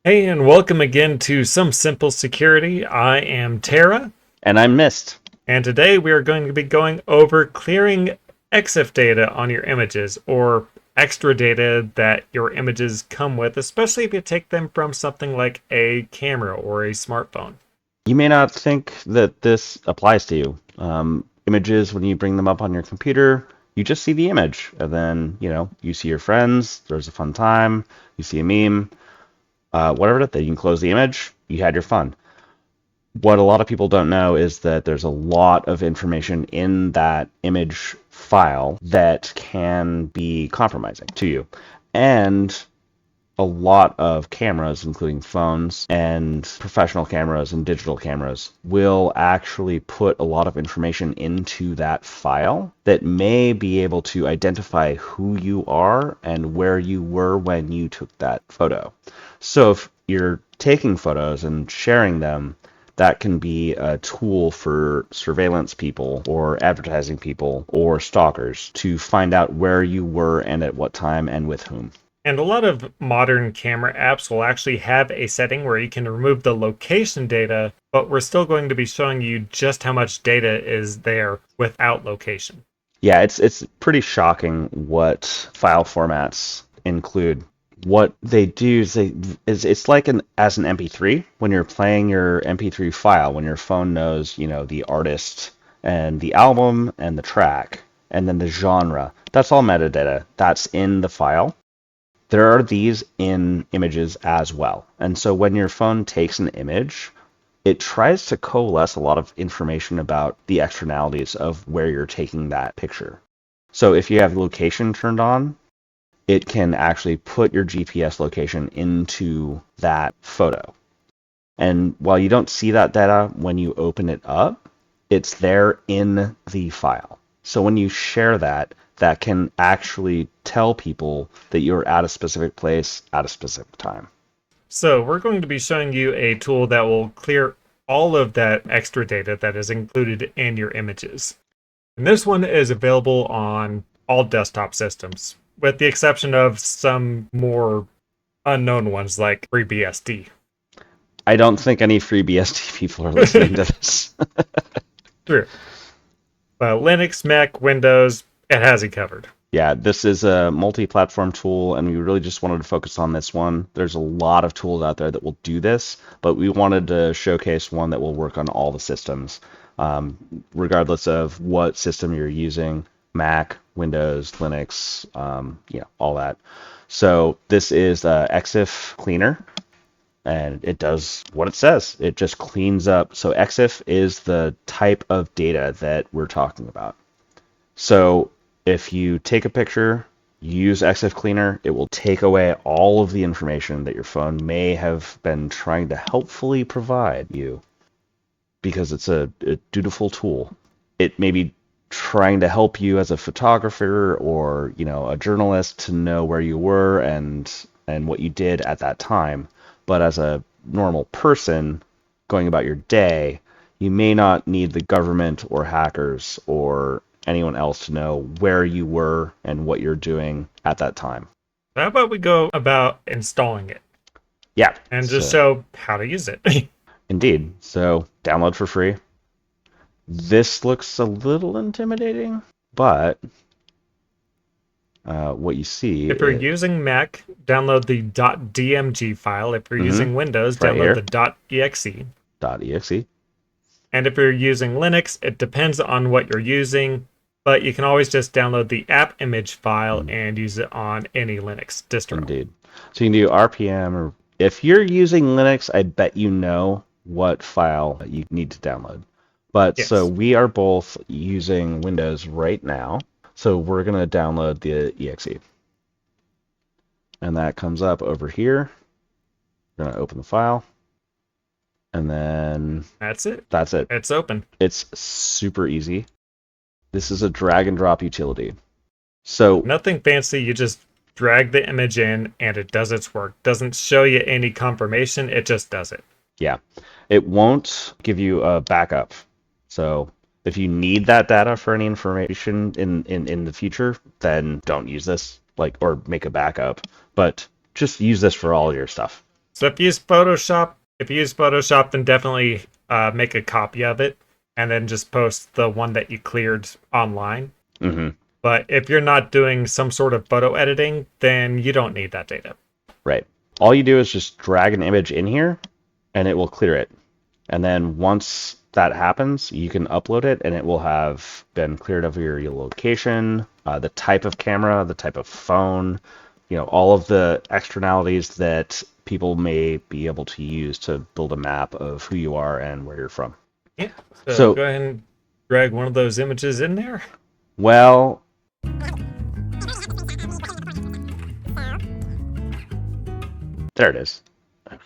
Hey, and welcome again to Some Simple Security. I am Tara, And I missed. and today we are going to be going over clearing Exif data on your images, or extra data that your images come with, especially if you take them from something like a camera or a smartphone. You may not think that this applies to you. Images, when you bring them up on your computer, you just see the image, and then you see your friends. There's a fun time. You see a meme, whatever. Then you can close the image. You had your fun. What a lot of people don't know is that there's a lot of information in that image file that can be compromising to you, and a lot of cameras, including phones and professional cameras and digital cameras, will actually put a lot of information into that file that may be able to identify who you are and where you were when you took that photo. So if you're taking photos and sharing them, that can be a tool for surveillance people or advertising people or stalkers to find out where you were and at what time and with whom. And a lot of modern camera apps will actually have a setting where you can remove the location data, but we're still going to be showing you just how much data is there without location. Yeah, it's pretty shocking what file formats include. What they do is it's like as an MP3 when you're playing your MP3 file, when your phone knows, the artist and the album and the track and then the genre. That's all metadata. That's in the file. There are these in images as well. And so when your phone takes an image, it tries to coalesce a lot of information about the externalities of where you're taking that picture. So if you have location turned on, it can actually put your GPS location into that photo. And while you don't see that data when you open it up, it's there in the file. So when you share that, that can actually tell people that you're at a specific place at a specific time. So we're going to be showing you a tool that will clear all of that extra data that is included in your images. And this one is available on all desktop systems, with the exception of some more unknown ones like FreeBSD. I don't think any free BSD people are listening to this. True. But Linux, Mac, Windows, it has you covered. Yeah, this is a multi-platform tool, and we really just wanted to focus on this one. There's a lot of tools out there that will do this, but we wanted to showcase one that will work on all the systems, regardless of what system you're using, Mac, Windows, Linux, all that. So this is Exif Cleaner, and it does what it says. It just cleans up. So Exif is the type of data that we're talking about. So if you take a picture, use Exif Cleaner, it will take away all of the information that your phone may have been trying to helpfully provide you because it's a dutiful tool. It may be trying to help you as a photographer or, a journalist to know where you were and what you did at that time. But as a normal person going about your day, you may not need the government or hackers or anyone else to know where you were and what you're doing at that time. How about we go about installing it Yeah, and just so show how to use it? indeed. So download for free. This looks a little intimidating, but what you see If you're is using Mac, download the .dmg file. If you're mhm, using Windows, right download here, the .exe. .exe. And if you're using Linux, it depends on what you're using, but you can always just download the app image file Mm, and use it on any Linux distro. indeed. So you can do RPM, or if you're using Linux, I bet you know what file you need to download. But so Yes. we are both using Windows right now. So we're going to download the exe. And that comes up over here. We're going to open the file. And then That's it. that's it. It's open. It's super easy. This is a drag and drop utility. So Nothing fancy. You just drag the image in and it does its work. Doesn't show you any confirmation. It just does it. yeah, it won't give you a backup. So if you need that data for any information in the future, then don't use this, like, or make a backup. But just use this for all your stuff. So if you use Photoshop, then definitely make a copy of it and then just post the one that you cleared online. Hmm. But if you're not doing some sort of photo editing, then you don't need that data. Right. All you do is just drag an image in here and it will clear it. And then once that happens, you can upload it and it will have been cleared of your location, the type of camera, the type of phone, all of the externalities that people may be able to use to build a map of who you are and where you're from. Yeah. So So, go ahead and drag one of those images in there. well, there it is. Okay.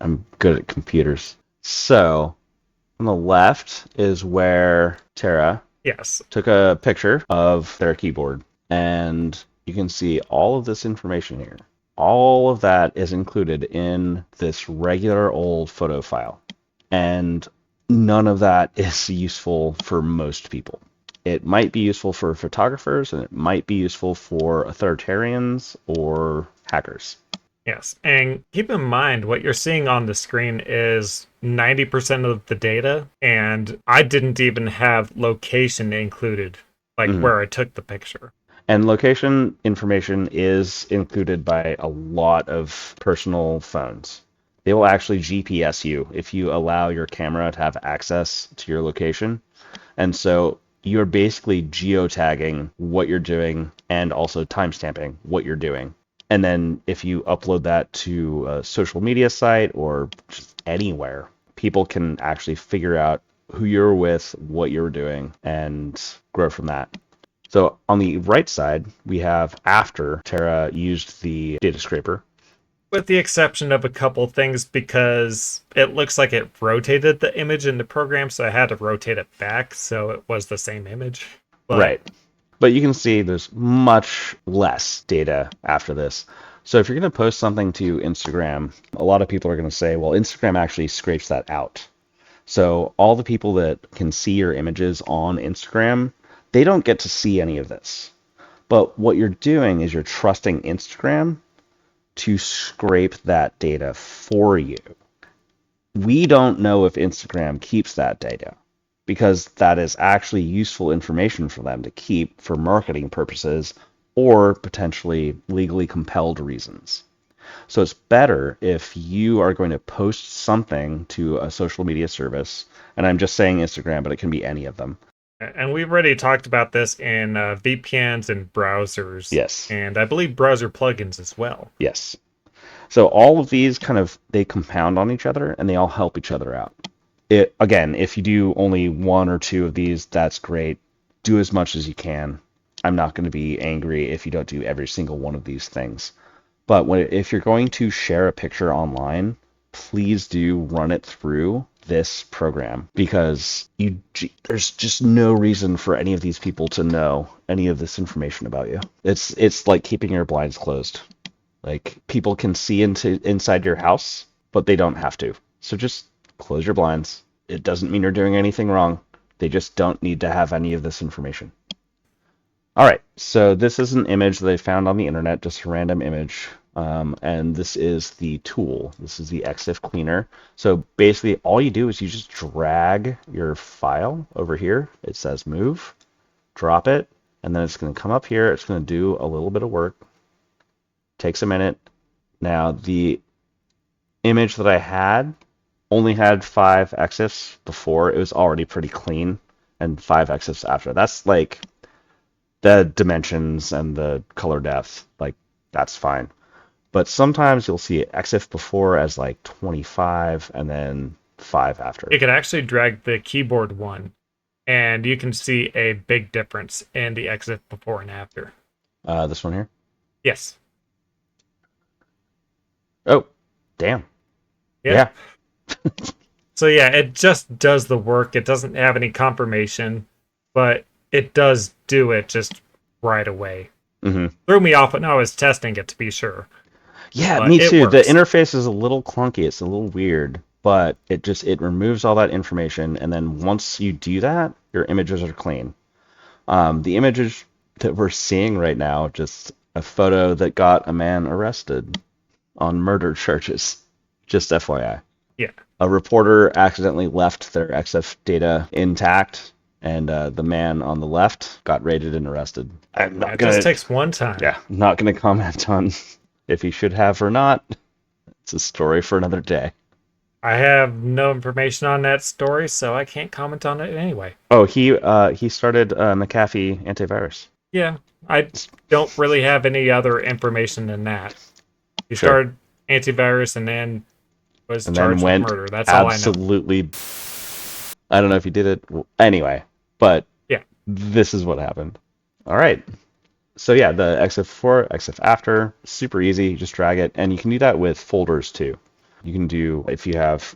I'm good at computers. So, on the left is where Tara Yes. took a picture of their keyboard, and you can see all of this information here. All of that is included in this regular old photo file, and none of that is useful for most people. It might be useful for photographers, and it might be useful for authoritarians or hackers. Yes. And keep in mind what you're seeing on the screen is 90% of the data, and I didn't even have location included, like Mhm. where I took the picture. And location information is included by a lot of personal phones. They will actually GPS you if you allow your camera to have access to your location. And so you're basically geotagging what you're doing and also timestamping what you're doing. And then if you upload that to a social media site or just anywhere, people can actually figure out who you're with, what you're doing, and grow from that. So on the right side, we have after Terra used the data scraper. With the exception of a couple things, because it looks like it rotated the image in the program, so I had to rotate it back so it was the same image. But Right. But you can see there's much less data after this. So if you're going to post something to Instagram, a lot of people are going to say, well, Instagram actually scrapes that out. So all the people that can see your images on Instagram, they don't get to see any of this. But what you're doing is you're trusting Instagram to scrape that data for you. We don't know if Instagram keeps that data because that is actually useful information for them to keep for marketing purposes or potentially legally compelled reasons. So it's better if you are going to post something to a social media service, and I'm just saying Instagram, but it can be any of them. and we've already talked about this in VPNs and browsers, Yes, and I believe browser plugins as well. yes. So all of these they compound on each other and they all help each other out. Again, if you do only one or two of these, that's great. Do as much as you can. I'm not going to be angry if you don't do every single one of these things. But if you're going to share a picture online, please do run it through this program because there's just no reason for any of these people to know any of this information about you. It's like keeping your blinds closed. Like people can see inside your house, but they don't have to. So just close your blinds. It doesn't mean you're doing anything wrong. They just don't need to have any of this information. All right, so this is an image that I found on the internet, just a random image. And this is the tool. This is the Exif cleaner. So basically all you do is you just drag your file over here. It says move, drop it, and then it's going to come up here. It's going to do a little bit of work. Takes a minute. Now the image that I had only had 5 exifs before. It was already pretty clean, and 5 exifs after. That's like the dimensions and the color depth, like that's fine. But sometimes you'll see exif before as like 25 and then 5 after. You can actually drag the keyboard one, and you can see a big difference in the exit before and after. This one here. Yes. Oh, damn. Yeah. Yeah. So yeah, it just does the work. It doesn't have any confirmation, but it does do it just right away. Mm-hmm. Threw me off when I was testing it, to be sure. Yeah, But me it too. The works. interface is a little clunky. It's a little weird, but it removes all that information, and then once you do that, your images are clean. The images that we're seeing right now, just a photo that got a man arrested. on murder charges. Just FYI. Yeah. A reporter accidentally left their Exif data intact, and the man on the left got raided and arrested. I'm not It gonna, just takes one time. yeah, not gonna comment on if he should have or not. It's a story for another day. I have no information on that story, so I can't comment on it anyway. Oh, he started McAfee antivirus. Yeah, I don't really have any other information than that. He Sure. started antivirus and then was And then charged with went murder. That's all I know. absolutely. I don't know if he did it anyway, but Yeah. this is what happened. All right. So yeah, the exif before, exif after, super easy. Just drag it, and you can do that with folders too. You can do if you have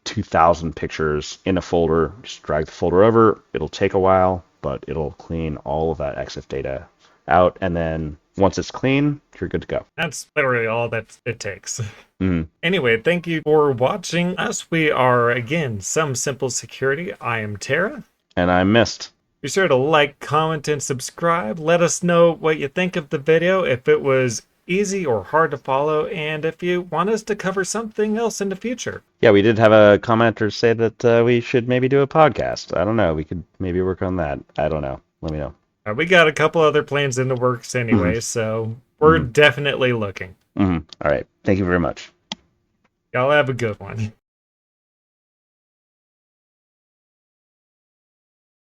2,000 pictures in a folder, just drag the folder over. It'll take a while, but it'll clean all of that exif data out, and then once it's clean, you're good to go. That's literally all that it takes. Mhm. Anyway, thank you for watching us. We are, again, Some Simple Security. I am Tara. And I missed. Be sure to like, comment, and subscribe. Let us know what you think of the video, if it was easy or hard to follow, and if you want us to cover something else in the future. Yeah, we did have a commenter say that we should maybe do a podcast. I don't know. We could maybe work on that. I don't know. Let me know. We got a couple other plans in the works anyway, so we're definitely looking. All right. Thank you very much. Y'all have a good one.